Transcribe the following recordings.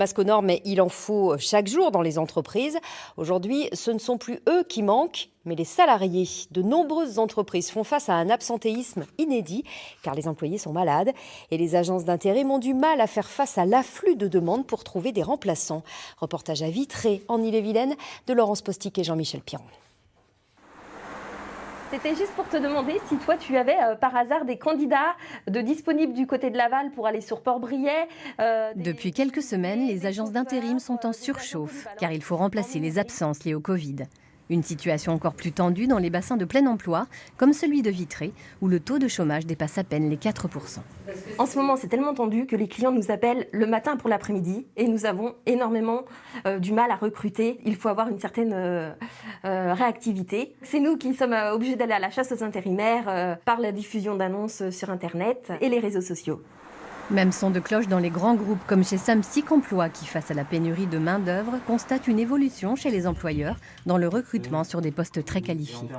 Parce qu'aux normes, il en faut chaque jour dans les entreprises. Aujourd'hui, ce ne sont plus eux qui manquent, mais les salariés. De nombreuses entreprises font face à un absentéisme inédit, car les employés sont malades. Et les agences d'intérim ont du mal à faire face à l'afflux de demandes pour trouver des remplaçants. Reportage à Vitré, en Ille-et-Vilaine, de Laurence Postic et Jean-Michel Piron. C'était juste pour te demander si toi tu avais par hasard des candidats disponibles du côté de Laval pour aller sur Port-Briet. Depuis quelques semaines, les agences d'intérim sont en surchauffe car il faut remplacer les absences liées au Covid. Une situation encore plus tendue dans les bassins de plein emploi, comme celui de Vitré, où le taux de chômage dépasse à peine les 4%. En ce moment, c'est tellement tendu que les clients nous appellent le matin pour l'après-midi et nous avons énormément du mal à recruter. Il faut avoir une certaine réactivité. C'est nous qui sommes obligés d'aller à la chasse aux intérimaires par la diffusion d'annonces sur Internet et les réseaux sociaux. Même son de cloche dans les grands groupes comme chez Samsic Emploi qui, face à la pénurie de main-d'œuvre, constate une évolution chez les employeurs dans le recrutement sur des postes très qualifiés.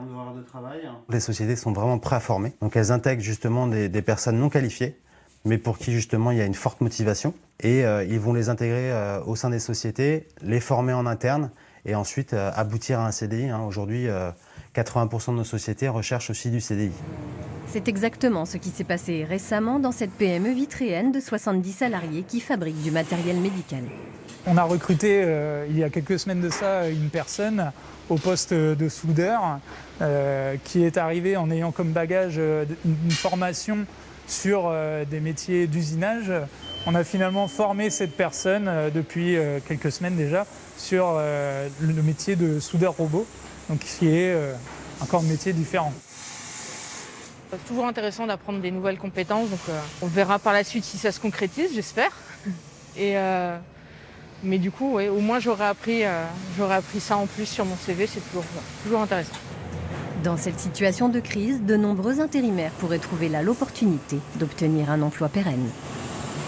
Les sociétés sont vraiment prêtes à former. Donc elles intègrent justement des personnes non qualifiées, mais pour qui justement il y a une forte motivation. Et ils vont les intégrer au sein des sociétés, les former en interne et ensuite aboutir à un CDI. Aujourd'hui, 80% de nos sociétés recherchent aussi du CDI. C'est exactement ce qui s'est passé récemment dans cette PME vitréenne de 70 salariés qui fabrique du matériel médical. On a recruté il y a quelques semaines de ça une personne au poste de soudeur qui est arrivée en ayant comme bagage une formation sur des métiers d'usinage. On a finalement formé cette personne depuis quelques semaines déjà sur le métier de soudeur robot, donc qui est encore un métier différent. C'est toujours intéressant d'apprendre des nouvelles compétences, donc on verra par la suite si ça se concrétise, j'espère. Mais du coup, ouais, au moins j'aurais appris ça en plus sur mon CV, c'est toujours intéressant. Dans cette situation de crise, de nombreux intérimaires pourraient trouver là l'opportunité d'obtenir un emploi pérenne.